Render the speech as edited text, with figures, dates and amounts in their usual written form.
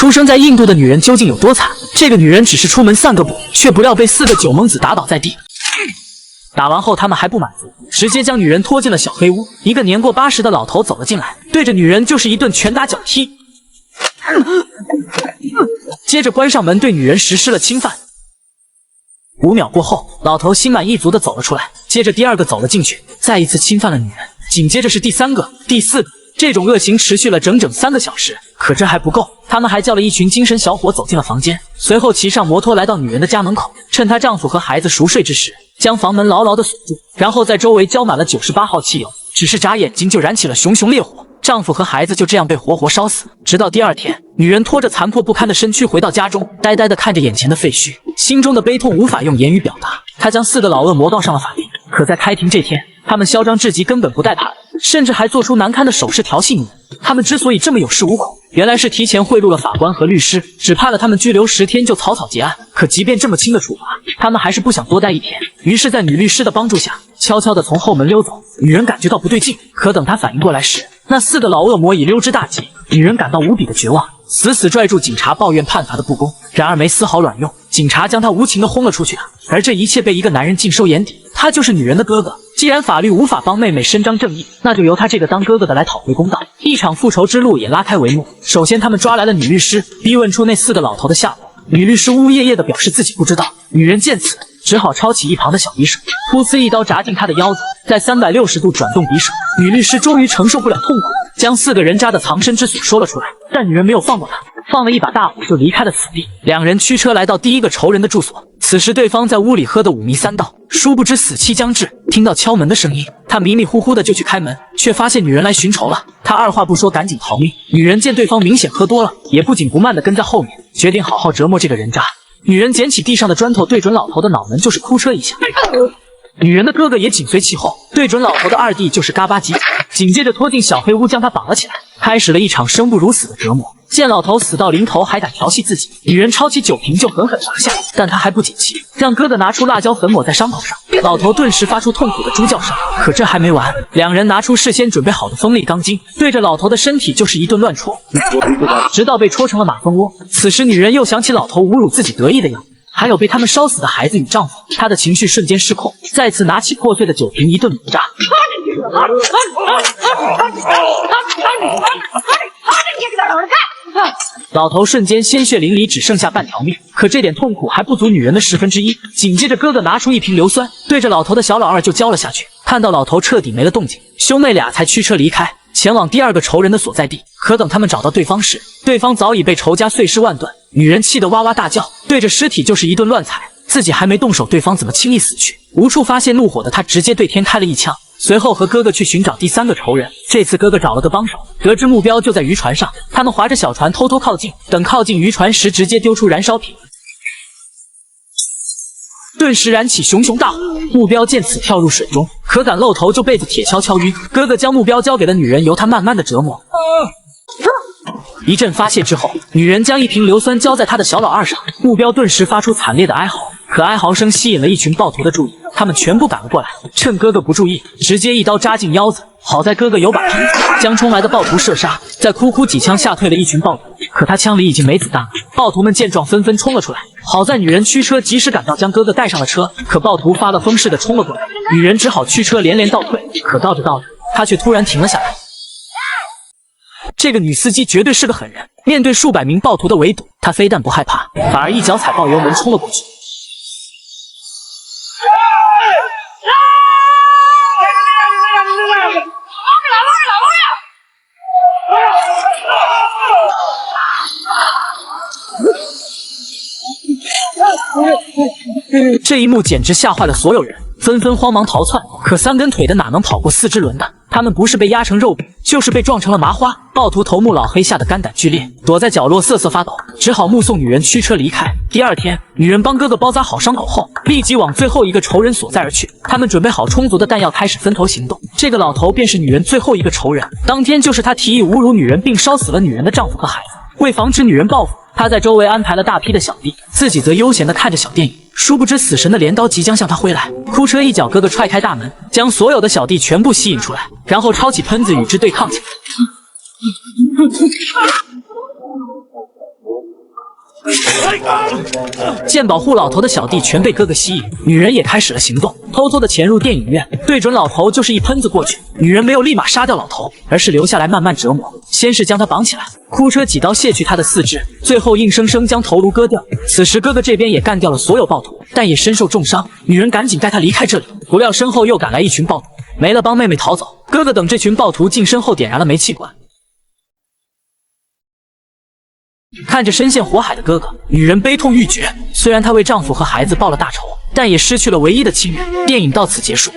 出生在印度的女人究竟有多惨？这个女人只是出门散个步，却不料被4个酒蒙子打倒在地。打完后，他们还不满足，直接将女人拖进了小黑屋。一个年过80的老头走了进来，对着女人就是一顿拳打脚踢，接着关上门对女人实施了侵犯。5秒过后，老头心满意足地走了出来，接着第2个走了进去，再一次侵犯了女人，紧接着是第3个、第4个。这种恶行持续了整整3个小时，可这还不够，他们还叫了一群精神小伙走进了房间，随后骑上摩托来到女人的家门口，趁她丈夫和孩子熟睡之时，将房门牢牢地锁住，然后在周围浇满了98号汽油，只是眨眼睛就燃起了熊熊烈火，丈夫和孩子就这样被活活烧死。直到第2天，女人拖着残破不堪的身躯回到家中，呆呆地看着眼前的废墟，心中的悲痛无法用言语表达。她将4个老恶魔告上了法庭，可在开庭这天，他们嚣张至极，根本不带怕的，甚至还做出难堪的手势调戏女人。他们之所以这么有恃无恐，原来是提前贿赂了法官和律师，只怕了他们拘留10天就草草结案。可即便这么轻的处罚，他们还是不想多待1天，于是在女律师的帮助下，悄悄地从后门溜走。女人感觉到不对劲，可等她反应过来时，那4个老恶魔已溜之大吉。女人感到无比的绝望，死死拽住警察抱怨判罚的不公，然而没丝毫卵用，警察将她无情地轰了出去。而这一切被一个男人尽收眼底，他就是女人的哥哥。既然法律无法帮妹妹伸张正义，那就由他这个当哥哥的来讨回公道。一场复仇之路也拉开帷幕。首先，他们抓来了女律师，逼问出那4个老头的下落。女律师呜呜咽咽地表示自己不知道。女人见此，只好抄起一旁的小匕首，噗呲一刀扎进他的腰子，再360度转动匕首。女律师终于承受不了痛苦，将4个人渣的藏身之所说了出来。但女人没有放过他，放了一把大火就离开了此地。2人驱车来到第1个仇人的住所，此时对方在屋里喝得5迷3道，殊不知死期将至。听到敲门的声音，他迷迷糊糊的就去开门，却发现女人来寻仇了。他二话不说赶紧逃命。女人见对方明显喝多了，也不紧不慢的跟在后面，决定好好折磨这个人渣。女人捡起地上的砖头，对准老头的脑门就是哭车一下。女人的哥哥也紧随其后，对准老头的2弟就是嘎巴几脚，紧接着拖进小黑屋将他绑了起来，开始了一场生不如死的折磨。见老头死到临头还敢调戏自己，女人抄起酒瓶就狠狠砸下，但他还不解气，让哥哥拿出辣椒粉抹在伤口上。老头顿时发出痛苦的猪叫声。可这还没完，2人拿出事先准备好的锋利钢筋，对着老头的身体就是一顿乱戳，直到被戳成了马蜂窝。此时女人又想起老头侮辱自己得意的样子，还有被他们烧死的孩子与丈夫，她的情绪瞬间失控，再次拿起破碎的酒瓶一顿猛扎。老头瞬间鲜血淋漓，只剩下半条命。可这点痛苦还不足女人的1/10。紧接着哥哥拿出一瓶硫酸，对着老头的小老二就浇了下去。看到老头彻底没了动静，兄妹俩才驱车离开，前往第2个仇人的所在地。可等他们找到对方时，对方早已被仇家碎尸万段。女人气得哇哇大叫，对着尸体就是一顿乱踩。自己还没动手，对方怎么轻易死去？无处发泄怒火的他直接对天开了一枪，随后和哥哥去寻找第3个仇人。这次哥哥找了个帮手，得知目标就在渔船上，他们划着小船偷偷靠近，等靠近渔船时直接丢出燃烧瓶，顿时燃起熊熊大火，目标见此跳入水中，可敢露头就被子铁锹敲晕。哥哥将目标交给了女人，由她慢慢的折磨。一阵发泄之后，女人将一瓶硫酸浇在他的小老二上，目标顿时发出惨烈的哀嚎。可哀嚎声吸引了一群暴徒的注意，他们全部赶了过来，趁哥哥不注意，直接一刀扎进腰子。好在哥哥有把瓶子，将冲来的暴徒射杀，在哭哭几枪吓退了一群暴徒。可他枪里已经没子弹了，暴徒们见状纷纷冲了出来。好在女人驱车及时赶到，将哥哥带上了车。可暴徒发了疯似的冲了过来，女人只好驱车连连倒退。可倒着倒着，她却突然停了下来。这个女司机绝对是个狠人，面对数百名暴徒的围堵，她非但不害怕，反而一脚踩爆油门冲了过去。这一幕简直吓坏了所有人，纷纷慌忙逃窜。可3根腿的哪能跑过4只轮的？他们不是被压成肉饼，就是被撞成了麻花。暴徒头目老黑吓得肝胆俱裂，躲在角落瑟瑟发抖，只好目送女人驱车离开。第2天，女人帮哥哥包扎好伤口后，立即往最后一个仇人所在而去。他们准备好充足的弹药，开始分头行动。这个老头便是女人最后一个仇人，当天就是他提议侮辱女人并烧死了女人的丈夫和孩子。为防止女人报复，他在周围安排了大批的小弟，自己则悠闲地看着小电影。殊不知死神的镰刀即将向他挥来，哭车一脚哥哥踹开大门，将所有的小弟全部吸引出来，然后抄起喷子与之对抗起来。见保护老头的小弟全被哥哥吸引，女人也开始了行动，偷偷的潜入电影院，对准老头就是一喷子过去。女人没有立马杀掉老头，而是留下来慢慢折磨，先是将他绑起来，哭车几刀卸去他的四肢，最后硬生生将头颅割掉。此时哥哥这边也干掉了所有暴徒，但也身受重伤，女人赶紧带他离开这里，不料身后又赶来一群暴徒，没了帮妹妹逃走。哥哥等这群暴徒近身后点燃了煤气管。看着深陷火海的哥哥，女人悲痛欲绝。虽然她为丈夫和孩子报了大仇，但也失去了唯一的亲人。电影到此结束。